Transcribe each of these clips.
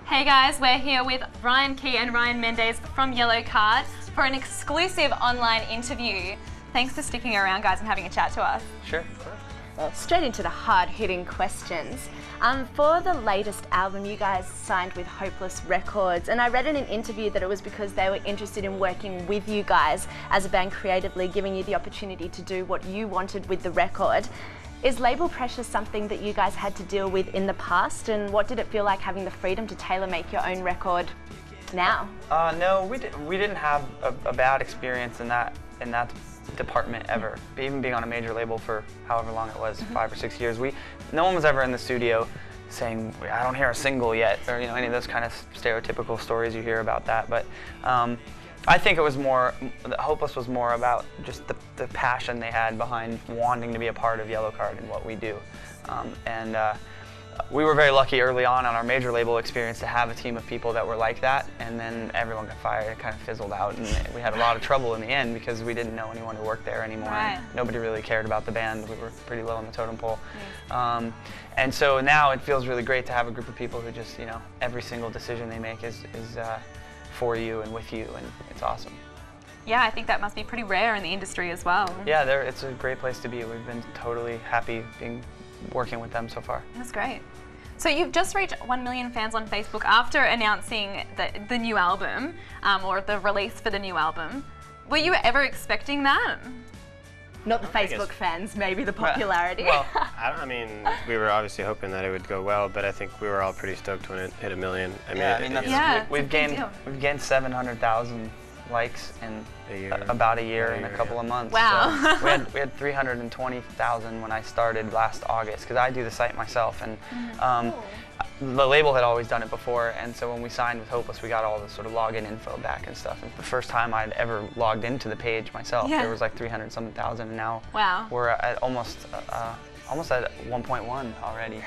Hey guys, we're here with Ryan Key and Ryan Mendez from Yellowcard for an exclusive online interview. Thanks for sticking around, guys, and having a chat to us. Sure. Well, straight into the hard-hitting questions. For the latest album, you guys signed with Hopeless Records, and I read in an interview that it was because they were interested in working with you guys as a band creatively, giving you the opportunity to do what you wanted with the record. Is label pressure something that you guys had to deal with in the past, and what did it feel like having the freedom to tailor-make your own record now? No, we didn't have a bad experience in that department ever. Even being on a major label for however long it was, 5 or 6 years, no one was ever in the studio saying, I don't hear a single yet, or any of those kind of stereotypical stories you hear about that. But I think it was more, Hopeless was more about just the passion they had behind wanting to be a part of Yellowcard and what we do. We were very lucky early on our major label experience to have a team of people that were like that, and then everyone got fired. It kind of fizzled out, and we had a lot of trouble in the end because we didn't know anyone who worked there anymore. Right. Nobody really cared about the band. We were pretty low on the totem pole. And so now it feels really great to have a group of people who just, every single decision they make is for you and with you, and it's awesome. Yeah, I think that must be pretty rare in the industry as well. Yeah, it's a great place to be. We've been totally happy working with them so far. That's great. So you've just reached 1 million fans on Facebook after announcing the new album, or the release for the new album. Were you ever expecting that? Not the Facebook fans, maybe the popularity. Well, I mean, we were obviously hoping that it would go well, but I think we were all pretty stoked when it hit 1 million. We've gained 700,000 likes in about a year and a couple of months. Wow. So we had 320,000 when I started last August, because I do the site myself, and the label had always done it before, and so when we signed with Hopeless, we got all the sort of login info back and stuff. And the first time I'd ever logged into the page myself, there was like 300-something thousand, and now we're at almost at 1.1 already.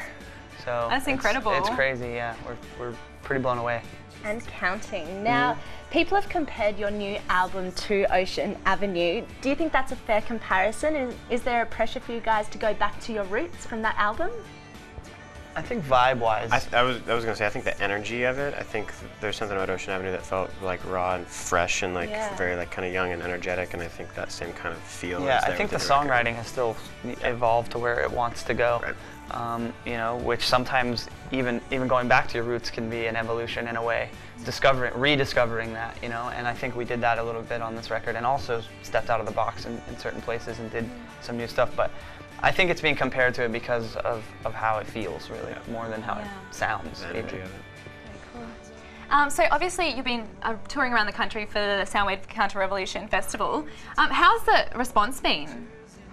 So that's incredible. It's crazy, yeah. We're pretty blown away. And counting. Now, people have compared your new album to Ocean Avenue. Do you think that's a fair comparison? Is there a pressure for you guys to go back to your roots from that album? I think vibe-wise. I was going to say, I think the energy of it, I think there's something about Ocean Avenue that felt like raw and fresh and very kind of young and energetic, and I think that same kind of feel. Yeah, I think the songwriting has still evolved to where it wants to go. Right. Which sometimes even going back to your roots can be an evolution in a way, rediscovering that, and I think we did that a little bit on this record, and also stepped out of the box in certain places and did some new stuff. But I think it's being compared to it because of how it feels, really, more than how it sounds. The energy of it. Very cool. So obviously you've been touring around the country for the Soundwave Counter-Revolution Festival. How's the response been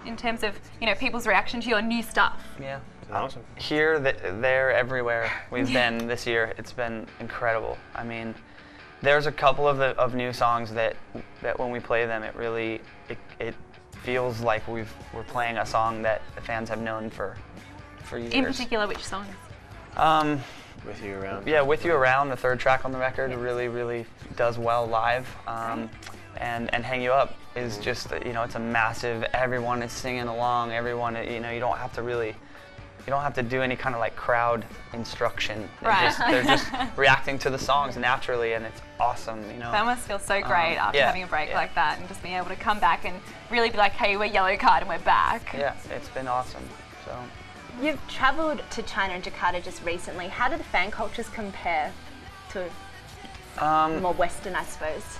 in terms of people's reaction to your new stuff? Yeah. Awesome. Here, there, everywhere we've been this year, it's been incredible. I mean, there's a couple of new songs that when we play them, it feels like we're playing a song that the fans have known for years. In particular, which songs? With You Around. Yeah, With You Around, the third track on the record, really does well live. And Hang You Up is just, it's a massive, everyone is singing along, everyone, you don't have to do any kind of like crowd instruction. They're just reacting to the songs naturally, and it's awesome, That must feel so great after having a break like that, and just being able to come back and really be like, hey, we're Yellowcard and we're back. Yeah, it's been awesome. So. You've travelled to China and Jakarta just recently. How do the fan cultures compare to more Western, I suppose?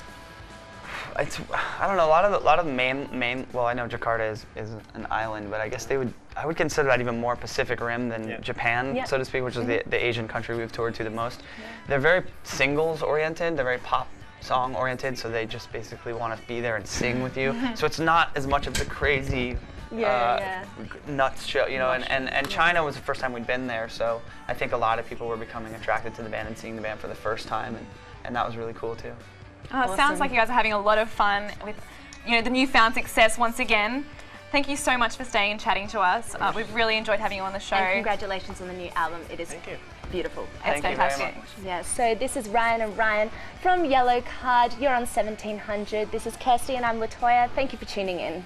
I don't know. A lot of the main. Well, I know Jakarta is an island, but I guess I would consider that even more Pacific Rim than Japan, so to speak, which is the Asian country we've toured to the most. They're very singles oriented. They're very pop song oriented, so they just basically want to be there and sing with you. So it's not as much of the crazy nuts show, and China was the first time we'd been there, so I think a lot of people were becoming attracted to the band and seeing the band for the first time, and that was really cool too. Oh, it sounds like you guys are having a lot of fun with the newfound success once again. Thank you so much for staying and chatting to us. We've really enjoyed having you on the show. And congratulations on the new album. It is beautiful. It's fantastic. Yeah, so this is Ryan and Ryan from Yellowcard. You're on 1700. This is Kirsten and I'm Latoyah. Thank you for tuning in.